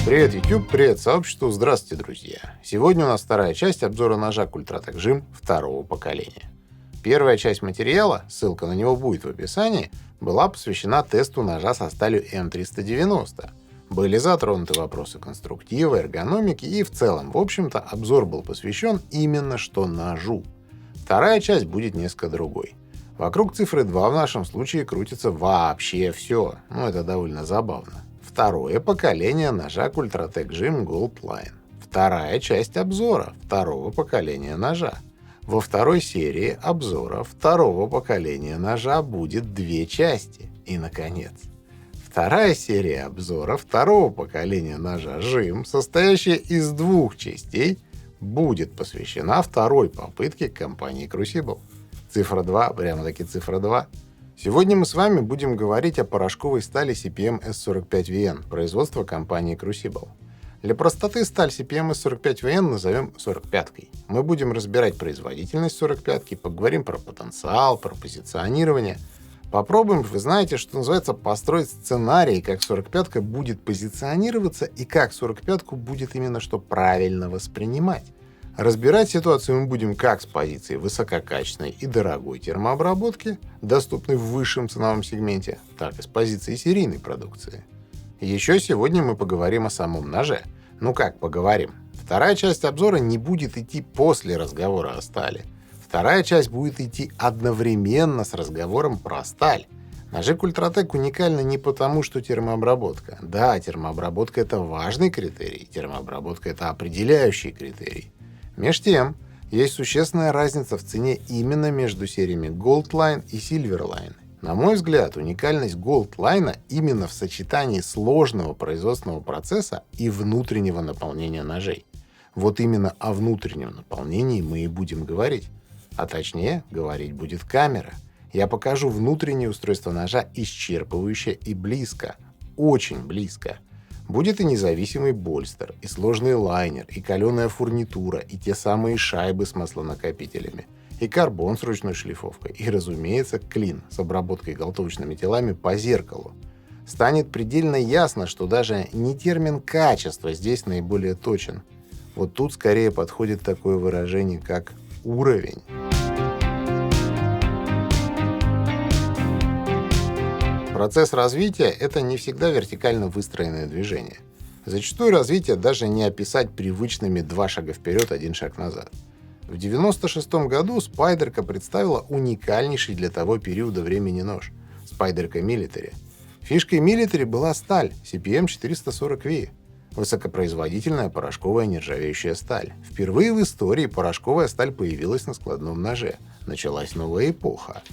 Привет, YouTube, привет, сообществу, здравствуйте, друзья. Сегодня у нас вторая часть обзора ножа Ультратек Жим второго поколения. Первая часть материала, ссылка на него будет в описании, была посвящена тесту ножа со сталью М390. Были затронуты вопросы конструктива, эргономики и в целом, в общем-то, обзор был посвящен именно что ножу. Вторая часть будет несколько другой. Вокруг цифры 2 в нашем случае крутится вообще все, это довольно забавно. Второе поколение ножа Ультратек Жим Gold Line. Вторая часть обзора второго поколения ножа. Во второй серии обзора второго поколения ножа будет 2 части. И, наконец, вторая серия обзора второго поколения ножа Жим, состоящая из 2 частей, будет посвящена второй попытке компании Crucible. Цифра 2, прямо-таки цифра 2. Сегодня мы с вами будем говорить о порошковой стали CPM S45VN производства компании Crucible. Для простоты сталь CPM S45VN назовем 45-кой. Мы будем разбирать производительность 45-ки, поговорим про потенциал, про позиционирование. Попробуем, вы знаете, что называется, построить сценарий, как 45-ка будет позиционироваться и как 45-ку будет именно что правильно воспринимать. Разбирать ситуацию мы будем как с позиции высококачественной и дорогой термообработки, доступной в высшем ценовом сегменте, так и с позиции серийной продукции. Еще сегодня мы поговорим о самом ноже. Как поговорим? Вторая часть обзора не будет идти после разговора о стали. Вторая часть будет идти одновременно с разговором про сталь. Ножи Ультратек уникальны не потому, что термообработка. Да, термообработка — это важный критерий, термообработка — это определяющий критерий. Меж тем, есть существенная разница в цене именно между сериями Gold Line и Silver Line. На мой взгляд, уникальность Gold Line именно в сочетании сложного производственного процесса и внутреннего наполнения ножей. Вот именно о внутреннем наполнении мы и будем говорить. А точнее, говорить будет камера. Я покажу внутреннее устройство ножа исчерпывающе и близко. Очень близко. Будет и независимый больстер, и сложный лайнер, и каленая фурнитура, и те самые шайбы с маслонакопителями, и карбон с ручной шлифовкой, и, разумеется, клин с обработкой галтовочными телами по зеркалу. Станет предельно ясно, что даже не термин «качество» здесь наиболее точен. Вот тут скорее подходит такое выражение, как «уровень». Процесс развития — это не всегда вертикально выстроенное движение. Зачастую развитие даже не описать привычными 2 шага вперед, 1 шаг назад. В 1996 году Spyderco представила уникальнейший для того периода времени нож — Spyderco Military. Фишкой Military была сталь CPM 440V. Высокопроизводительная порошковая нержавеющая сталь. Впервые в истории порошковая сталь появилась на складном ноже. Началась новая эпоха.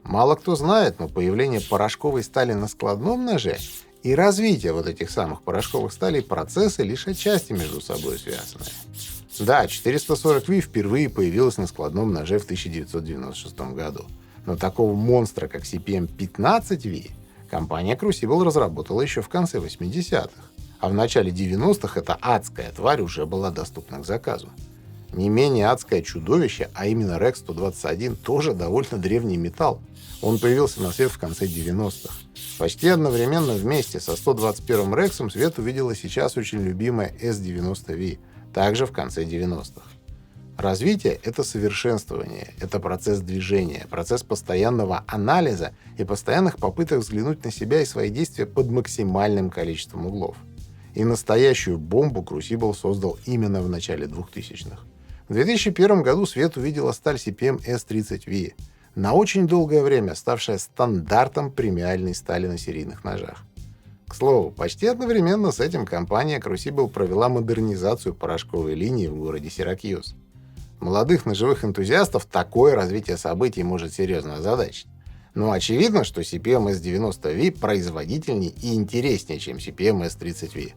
Мало кто знает, но появление порошковой стали на складном ноже и развитие вот этих самых порошковых сталей процессы лишь отчасти между собой связаны. Да, 440V впервые появилась на складном ноже в 1996 году. Но такого монстра, как CPM 15V, компания Crucible разработала еще в конце 80-х. А в начале 90-х эта адская тварь уже была доступна к заказу. Не менее адское чудовище, а именно Rex 121, тоже довольно древний металл. Он появился на свет в конце 90-х. Почти одновременно вместе со 121 Рексом свет увидела сейчас очень любимая S90V, также в конце 90-х. Развитие — это совершенствование, это процесс движения, процесс постоянного анализа и постоянных попыток взглянуть на себя и свои действия под максимальным количеством углов. И настоящую бомбу Crucible создал именно в начале 2000-х. В 2001 году свет увидела сталь CPM S30V, на очень долгое время ставшая стандартом премиальной стали на серийных ножах. К слову, почти одновременно с этим компания Crucible провела модернизацию порошковой линии в городе Сиракьюз. Молодых ножевых энтузиастов такое развитие событий может серьезно озадачить. Но очевидно, что CPM S90V производительнее и интереснее, чем CPM S30V.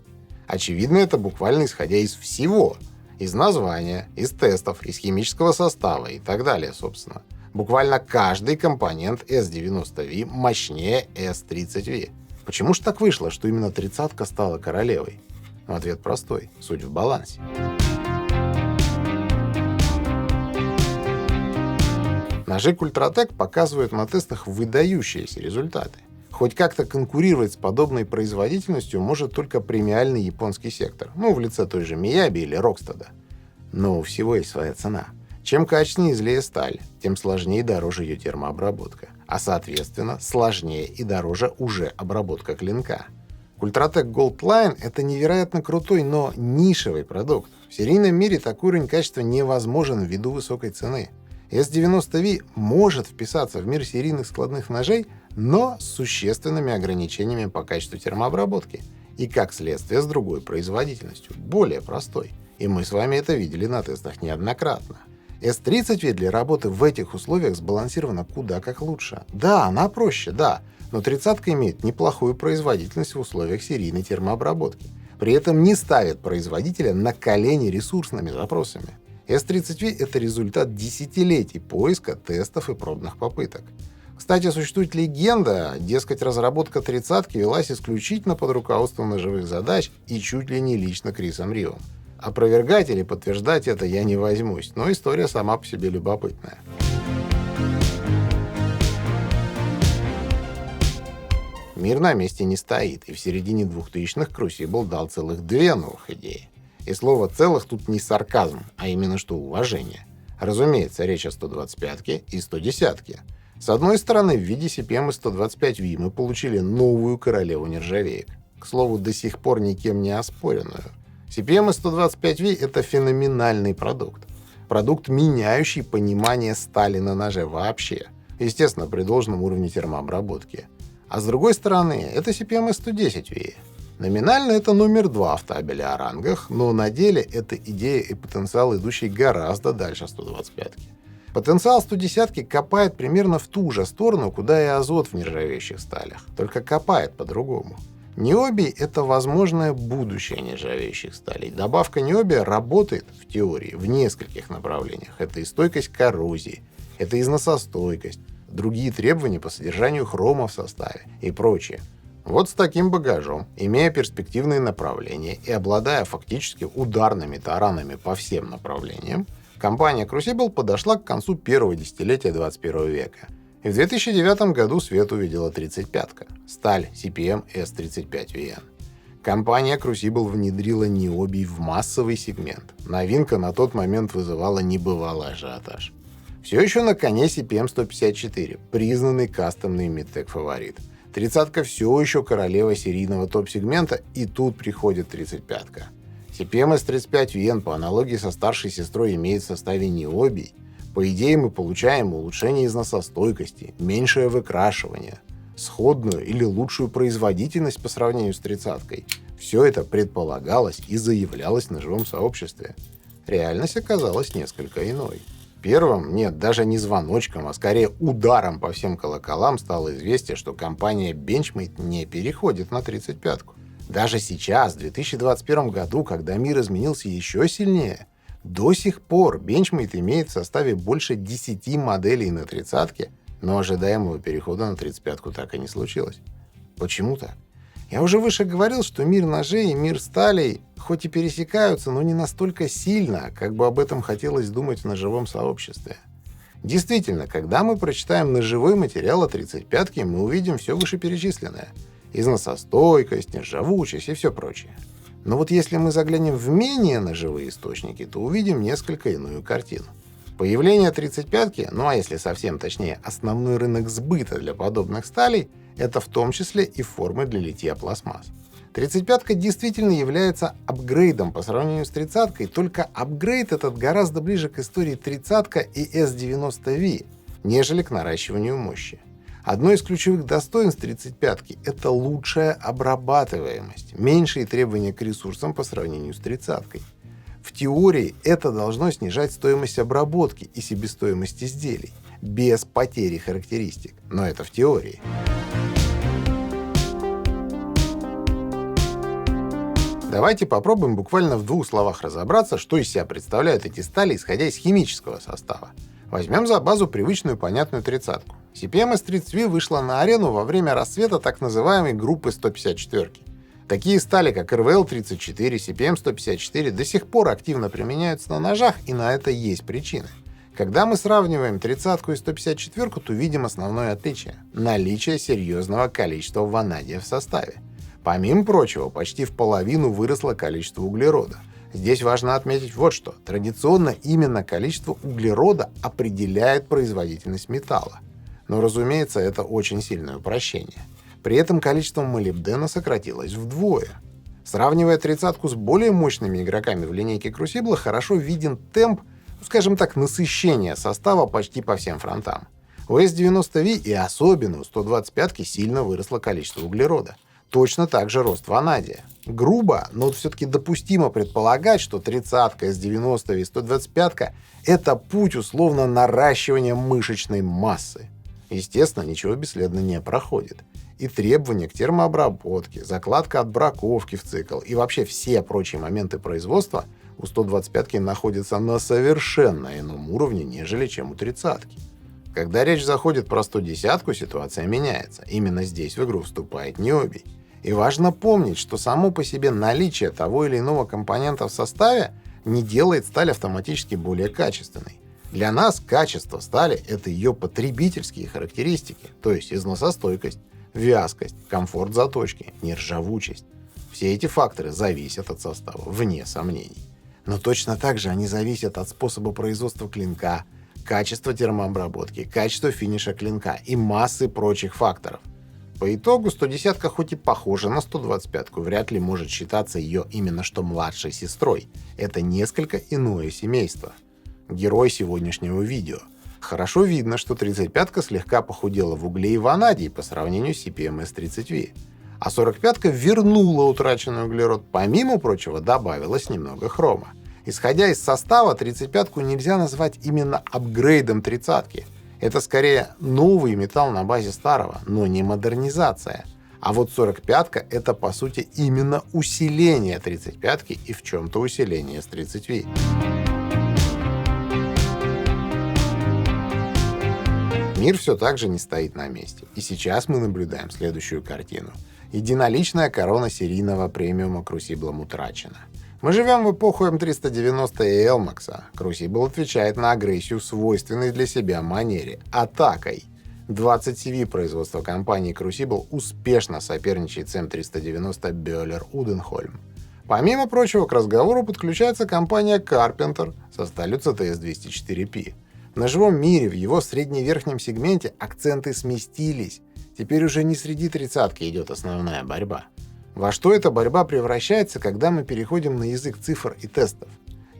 Очевидно это буквально исходя из всего. Из названия, из тестов, из химического состава и так далее, собственно. Буквально каждый компонент S90V мощнее S30V. Почему же так вышло, что именно 30-ка стала королевой? Ответ простой. Суть в балансе. Ножи Ультратек показывают на тестах выдающиеся результаты. Хоть как-то конкурировать с подобной производительностью может только премиальный японский сектор, в лице той же Мияби или Рокстеда. Но у всего есть своя цена. Чем качественнее и злее сталь, тем сложнее и дороже ее термообработка, а соответственно сложнее и дороже уже обработка клинка. Ультратек Gold Line — это невероятно крутой, но нишевый продукт. В серийном мире такой уровень качества невозможен ввиду высокой цены. S90V может вписаться в мир серийных складных ножей, но с существенными ограничениями по качеству термообработки и, как следствие, с другой производительностью, более простой. И мы с вами это видели на тестах неоднократно. S30V для работы в этих условиях сбалансирована куда как лучше. Да, она проще, да, но 30-ка имеет неплохую производительность в условиях серийной термообработки. При этом не ставит производителя на колени ресурсными запросами. S30V — это результат десятилетий поиска, тестов и пробных попыток. Кстати, существует легенда, дескать, разработка 30-ки велась исключительно под руководством ножевых задач и чуть ли не лично Крисом Ривом. Опровергать или подтверждать это я не возьмусь, но история сама по себе любопытная. Мир на месте не стоит, и в середине 2000-х Crucible дал целых две новых идеи. И слово «целых» тут не сарказм, а именно что уважение. Разумеется, речь о 125-ке и 110-ке. С одной стороны, в виде CPM 125V мы получили новую королеву нержавеек. К слову, до сих пор никем не оспоренную. CPM 125V — это феноменальный продукт. Продукт, меняющий понимание стали на ноже вообще. Естественно, при должном уровне термообработки. А с другой стороны, это CPM 110V. Номинально это номер 2 в табеле о рангах, но на деле это идея и потенциал, идущий гораздо дальше 125-ки. Потенциал 110-ки копает примерно в ту же сторону, куда и азот в нержавеющих сталях, только копает по-другому. Ниоби — это возможное будущее нержавеющих сталей. Добавка ниобия работает, в теории, в нескольких направлениях. Это и стойкость к коррозии, это износостойкость, другие требования по содержанию хрома в составе и прочее. Вот с таким багажом, имея перспективные направления и обладая фактически ударными таранами по всем направлениям, компания Crucible подошла к концу первого десятилетия 21 века. И в 2009 году свет увидела 35-ка, сталь CPM S35VN. Компания Crucible внедрила ниобий в массовый сегмент. Новинка на тот момент вызывала небывалый ажиотаж. Все еще на коне CPM 154, признанный кастомный мидтек фаворит. 30-ка все еще королева серийного топ-сегмента, и тут приходит 35-ка. CPM S35VN по аналогии со старшей сестрой имеет в составе ниобий. По идее, мы получаем улучшение износостойкости, меньшее выкрашивание, сходную или лучшую производительность по сравнению с 30-кой. Все это предполагалось и заявлялось в ножевом сообществе. Реальность оказалась несколько иной. Первым, нет, даже не звоночком, а скорее ударом по всем колоколам стало известие, что компания Benchmade не переходит на 35-ку. Даже сейчас, в 2021 году, когда мир изменился еще сильнее, до сих пор Benchmade имеет в составе больше 10 моделей на 30-ке, но ожидаемого перехода на 35-ку так и не случилось. Почему так? Я уже выше говорил, что мир ножей и мир сталей хоть и пересекаются, но не настолько сильно, как бы об этом хотелось думать в ножевом сообществе. Действительно, когда мы прочитаем ножевой материал о 35-ке, мы увидим все вышеперечисленное. Износостойкость, нержавучесть и все прочее. Но вот если мы заглянем в менее ножевые источники, то увидим несколько иную картину. Появление 35-ки, а если совсем точнее, основной рынок сбыта для подобных сталей, это в том числе и формы для литья пластмасс. 35-ка действительно является апгрейдом по сравнению с 30-кой, только апгрейд этот гораздо ближе к истории 30-ка и S90V, нежели к наращиванию мощи. Одно из ключевых достоинств 35-ки – это лучшая обрабатываемость, меньшие требования к ресурсам по сравнению с 30-кой. В теории это должно снижать стоимость обработки и себестоимость изделий, без потери характеристик, но это в теории. Давайте попробуем буквально в 2 словах разобраться, что из себя представляют эти стали, исходя из химического состава. Возьмем за базу привычную понятную 30-ку. CPM S30V вышла на арену во время расцвета так называемой группы 154-ки. Такие стали, как RVL-34, CPM 154, до сих пор активно применяются на ножах, и на это есть причины. Когда мы сравниваем 30-ку и 154-ку, то видим основное отличие – наличие серьезного количества ванадия в составе. Помимо прочего, почти в половину выросло количество углерода. Здесь важно отметить вот что. Традиционно именно количество углерода определяет производительность металла. Но, разумеется, это очень сильное упрощение. При этом количество молибдена сократилось вдвое. Сравнивая 30-ку с более мощными игроками в линейке Crucible, хорошо виден темп, скажем так, насыщения состава почти по всем фронтам. У S90V и особенно у 125-ки сильно выросло количество углерода. Точно так же рост ванадия. Грубо, но все-таки допустимо предполагать, что 30-ка, S90 и 125-ка — это путь условно наращивания мышечной массы. Естественно, ничего бесследно не проходит. И требования к термообработке, закладка отбраковки в цикл и вообще все прочие моменты производства у 125-ки находятся на совершенно ином уровне, нежели чем у 30-ки. Когда речь заходит про 110-ку, ситуация меняется. Именно здесь в игру вступает необий. И важно помнить, что само по себе наличие того или иного компонента в составе не делает сталь автоматически более качественной. Для нас качество стали — это ее потребительские характеристики, то есть износостойкость, вязкость, комфорт заточки, нержавучесть. Все эти факторы зависят от состава, вне сомнений. Но точно так же они зависят от способа производства клинка, качества термообработки, качества финиша клинка и массы прочих факторов. По итогу 110-ка хоть и похожа на 125-ку, вряд ли может считаться ее именно что младшей сестрой. Это несколько иное семейство. Герой сегодняшнего видео. Хорошо видно, что 35-ка слегка похудела в угле и ванадии по сравнению с CPMS-30V. А 45-ка вернула утраченный углерод, помимо прочего добавилось немного хрома. Исходя из состава, 35-ку нельзя назвать именно апгрейдом 30-ки. Это скорее новый металл на базе старого, но не модернизация. А вот 45-ка — это по сути именно усиление 35-ки и в чем-то усиление с 30V. Мир все так же не стоит на месте. И сейчас мы наблюдаем следующую картину. Единоличная корона серийного премиума Crucible утрачена. Мы живем в эпоху М390 и Элмакса. Crucible отвечает на агрессию в свойственной для себя манере — атакой. 20 CV производства компании Crucible успешно соперничает с М390 Бёллер Уденхольм. Помимо прочего, к разговору подключается компания Carpenter со сталью CTS-204P. В ножевом мире, в его средне-верхнем сегменте акценты сместились. Теперь уже не среди 30-ки идет основная борьба. Во что эта борьба превращается, когда мы переходим на язык цифр и тестов?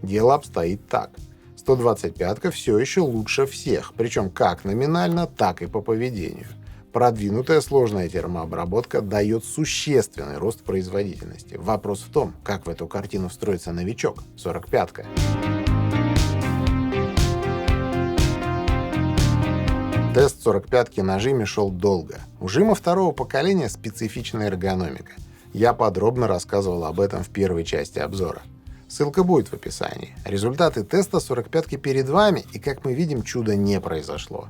Дело обстоит так. 125-ка все еще лучше всех, причем как номинально, так и по поведению. Продвинутая сложная термообработка дает существенный рост производительности. Вопрос в том, как в эту картину встроится новичок, 45-ка. Тест 45-ки на жиме шел долго. У жима второго поколения специфичная эргономика. Я подробно рассказывал об этом в первой части обзора. Ссылка будет в описании. Результаты теста 45-ки перед вами, и, как мы видим, чуда не произошло.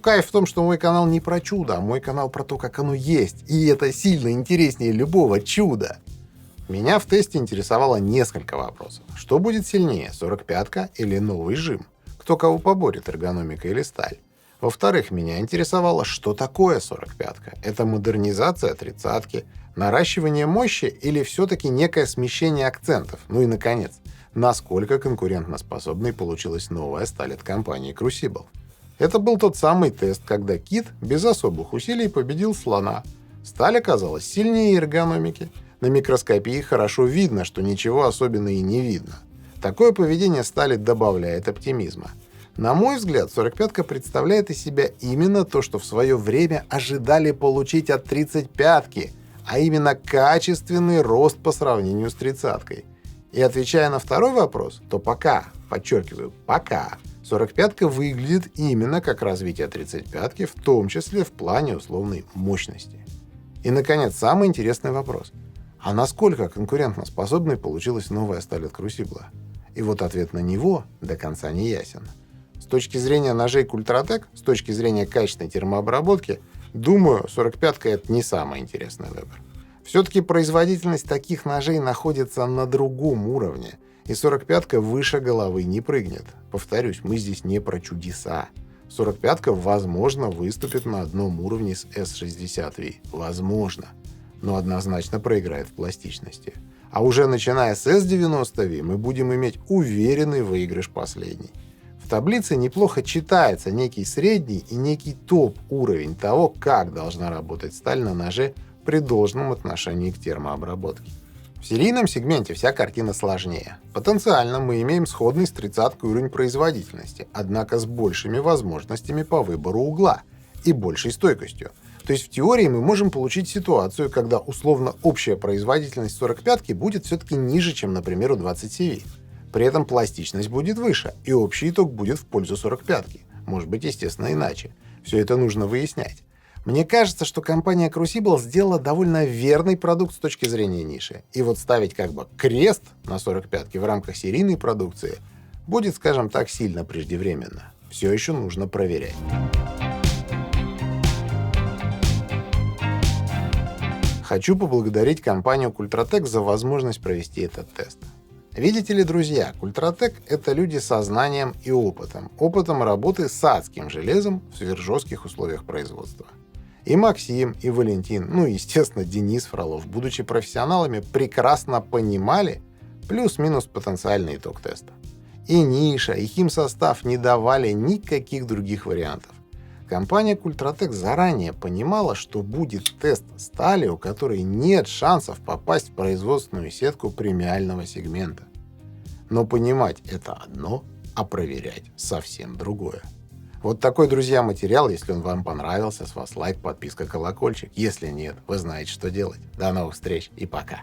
Кайф в том, что мой канал не про чудо, а мой канал про то, как оно есть. И это сильно интереснее любого чуда. Меня в тесте интересовало несколько вопросов. Что будет сильнее, 45-ка или новый жим? Кто кого поборет, эргономика или сталь? Во-вторых, меня интересовало, что такое 45-ка. Это модернизация 30-ки, наращивание мощи или все-таки некое смещение акцентов? Ну и, наконец, насколько конкурентоспособной получилась новая сталь от компании Crucible? Это был тот самый тест, когда кит без особых усилий победил слона. Сталь оказалась сильнее эргономики. На микроскопии хорошо видно, что ничего особенного и не видно. Такое поведение стали добавляет оптимизма. На мой взгляд, 45-ка представляет из себя именно то, что в свое время ожидали получить от 35-ки, а именно качественный рост по сравнению с 30-кой. И отвечая на второй вопрос, то пока, подчеркиваю, пока, 45-ка выглядит именно как развитие 35-ки, в том числе в плане условной мощности. И, наконец, самый интересный вопрос. А насколько конкурентоспособной получилась новая сталь от Crucible? И вот ответ на него до конца не ясен. С точки зрения ножей Ультратек, с точки зрения качественной термообработки, думаю, 45-ка — это не самый интересный выбор. Все-таки производительность таких ножей находится на другом уровне. И 45-ка выше головы не прыгнет. Повторюсь, мы здесь не про чудеса. 45-ка, возможно, выступит на одном уровне с S60V. Возможно. Но однозначно проиграет в пластичности. А уже начиная с S90V мы будем иметь уверенный выигрыш последней. В таблице неплохо читается некий средний и некий топ-уровень того, как должна работать сталь на ноже при должном отношении к термообработке. В серийном сегменте вся картина сложнее. Потенциально мы имеем сходный с 30-кой уровень производительности, однако с большими возможностями по выбору угла и большей стойкостью. То есть в теории мы можем получить ситуацию, когда условно общая производительность 45-ки будет все-таки ниже, чем, например, у 20CV. При этом пластичность будет выше, и общий итог будет в пользу 45-ки. Может быть, естественно, иначе. Все это нужно выяснять. Мне кажется, что компания Crucible сделала довольно верный продукт с точки зрения ниши. И вот ставить как бы крест на 45-ке в рамках серийной продукции будет, скажем так, сильно преждевременно. Все еще нужно проверять. Хочу поблагодарить компанию Культратек за возможность провести этот тест. Видите ли, друзья, Культратек — это люди со знанием и опытом работы с адским железом в сверхжестких условиях производства. И Максим, и Валентин, ну и, естественно, Денис Фролов, будучи профессионалами, прекрасно понимали плюс-минус потенциальный итог теста. И ниша, и химсостав не давали никаких других вариантов. Компания Культратек заранее понимала, что будет тест стали, у которой нет шансов попасть в производственную сетку премиального сегмента. Но понимать это одно, а проверять совсем другое. Вот такой, друзья, материал. Если он вам понравился, с вас лайк, подписка, колокольчик. Если нет, вы знаете, что делать. До новых встреч и пока.